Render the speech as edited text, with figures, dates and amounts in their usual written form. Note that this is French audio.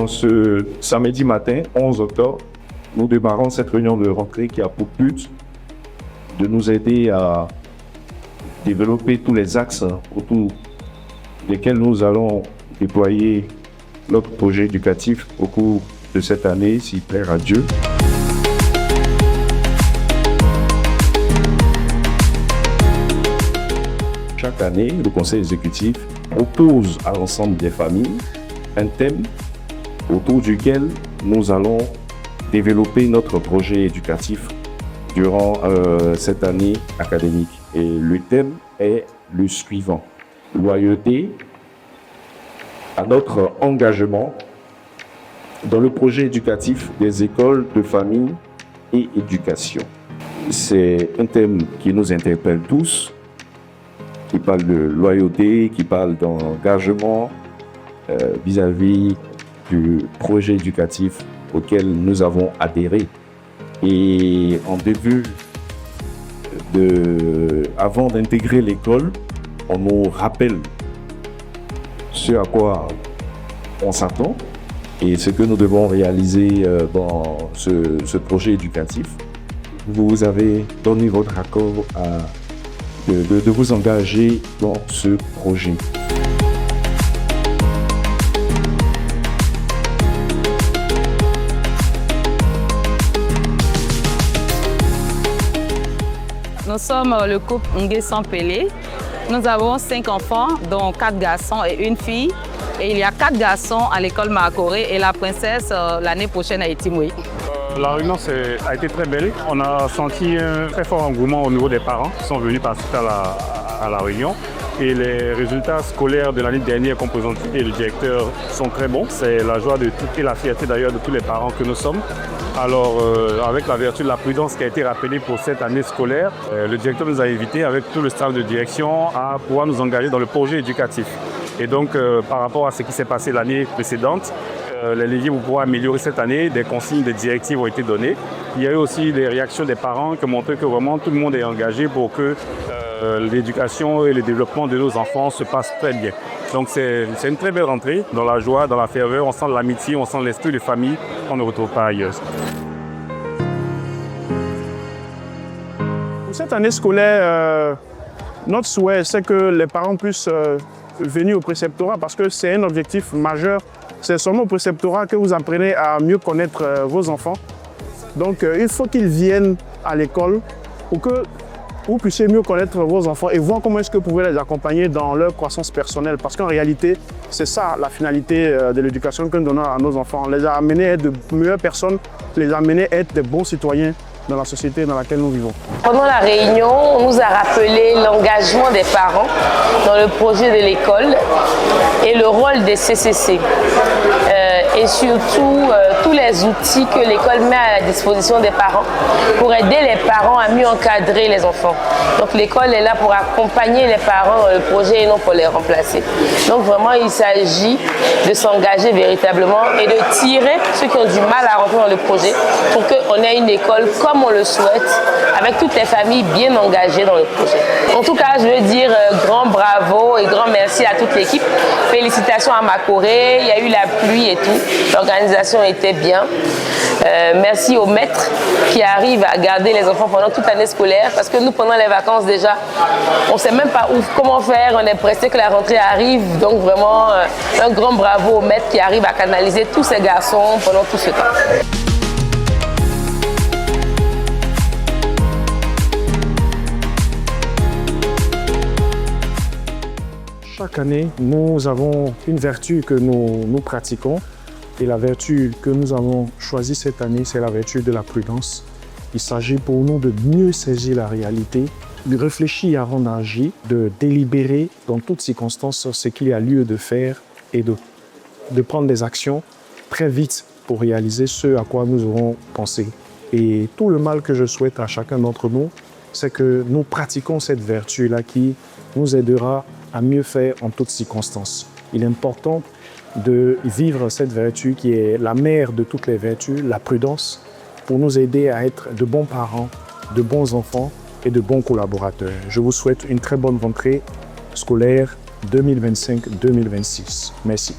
Donc ce samedi matin, 11 octobre, nous démarrons cette réunion de rentrée qui a pour but de nous aider à développer tous les axes autour desquels nous allons déployer notre projet éducatif au cours de cette année, s'il plaît à Dieu. Chaque année, le Conseil exécutif propose à l'ensemble des familles un thème autour duquel nous allons développer notre projet éducatif durant cette année académique. Et le thème est le suivant: loyauté à notre engagement dans le projet éducatif des écoles de famille et éducation. C'est un thème qui nous interpelle tous, qui parle de loyauté, qui parle d'engagement vis-à-vis du projet éducatif auquel nous avons adhéré. Et en début, avant d'intégrer l'école, on nous rappelle ce à quoi on s'attend et ce que nous devons réaliser dans ce projet éducatif. Vous avez donné votre accord de vous engager dans ce projet. Nous sommes le couple Ngué Sampélé. Nous avons 5 enfants, dont 4 garçons et une fille. Et il y a 4 garçons à l'école Makoré et la princesse l'année prochaine à Etimoué. La réunion a été très belle. On a senti un très fort engouement au niveau des parents qui sont venus participer à la réunion. Et les résultats scolaires de l'année dernière qu'on présentait et le directeur sont très bons. C'est la joie et la fierté d'ailleurs de tous les parents que nous sommes. Alors, avec la vertu de la prudence qui a été rappelée pour cette année scolaire, le directeur nous a invités avec tout le staff de direction à pouvoir nous engager dans le projet éducatif. Et donc, par rapport à ce qui s'est passé l'année précédente, les leviers pour pouvoir améliorer cette année, des consignes, des directives ont été données. Il y a eu aussi des réactions des parents qui ont montré que vraiment tout le monde est engagé pour que l'éducation et le développement de nos enfants se passent très bien. Donc c'est une très belle rentrée, dans la joie, dans la ferveur, on sent l'amitié, on sent l'esprit de famille qu'on ne retrouve pas ailleurs. Pour cette année scolaire, notre souhait, c'est que les parents puissent venir au préceptorat parce que c'est un objectif majeur. C'est seulement au préceptorat que vous apprenez à mieux connaître vos enfants. Donc il faut qu'ils viennent à l'école pour que vous puissiez mieux connaître vos enfants et voir comment est-ce que vous pouvez les accompagner dans leur croissance personnelle. Parce qu'en réalité, c'est ça la finalité de l'éducation que nous donnons à nos enfants. Les amener à être de meilleures personnes, les amener à être de bons citoyens dans la société dans laquelle nous vivons. Pendant la réunion, on nous a rappelé l'engagement des parents dans le projet de l'école et le rôle des CCC. Et surtout tous les outils que l'école met à la disposition des parents pour aider les parents à mieux encadrer les enfants. Donc l'école est là pour accompagner les parents dans le projet et non pour les remplacer. Donc vraiment il s'agit de s'engager véritablement et de tirer ceux qui ont du mal à rentrer dans le projet pour qu'on ait une école comme on le souhaite, avec toutes les familles bien engagées dans le projet. En tout cas, je veux dire grand bravo et grand merci à toute l'équipe. Félicitations à Makoré, il y a eu la pluie et tout. L'organisation était bien. Merci aux maîtres qui arrivent à garder les enfants pendant toute l'année scolaire parce que nous, pendant les vacances déjà, on ne sait même pas comment faire, on est pressé que la rentrée arrive. Donc vraiment, un grand bravo aux maîtres qui arrivent à canaliser tous ces garçons pendant tout ce temps. Chaque année, nous avons une vertu que nous pratiquons. Et la vertu que nous avons choisie cette année, c'est la vertu de la prudence. Il s'agit pour nous de mieux saisir la réalité, de réfléchir avant d'agir, de délibérer dans toutes circonstances sur ce qu'il y a lieu de faire et de prendre des actions très vite pour réaliser ce à quoi nous aurons pensé. Et tout le mal que je souhaite à chacun d'entre nous, c'est que nous pratiquons cette vertu-là qui nous aidera à mieux faire en toutes circonstances. Il est important de vivre cette vertu qui est la mère de toutes les vertus, la prudence, pour nous aider à être de bons parents, de bons enfants et de bons collaborateurs. Je vous souhaite une très bonne rentrée scolaire 2025-2026. Merci.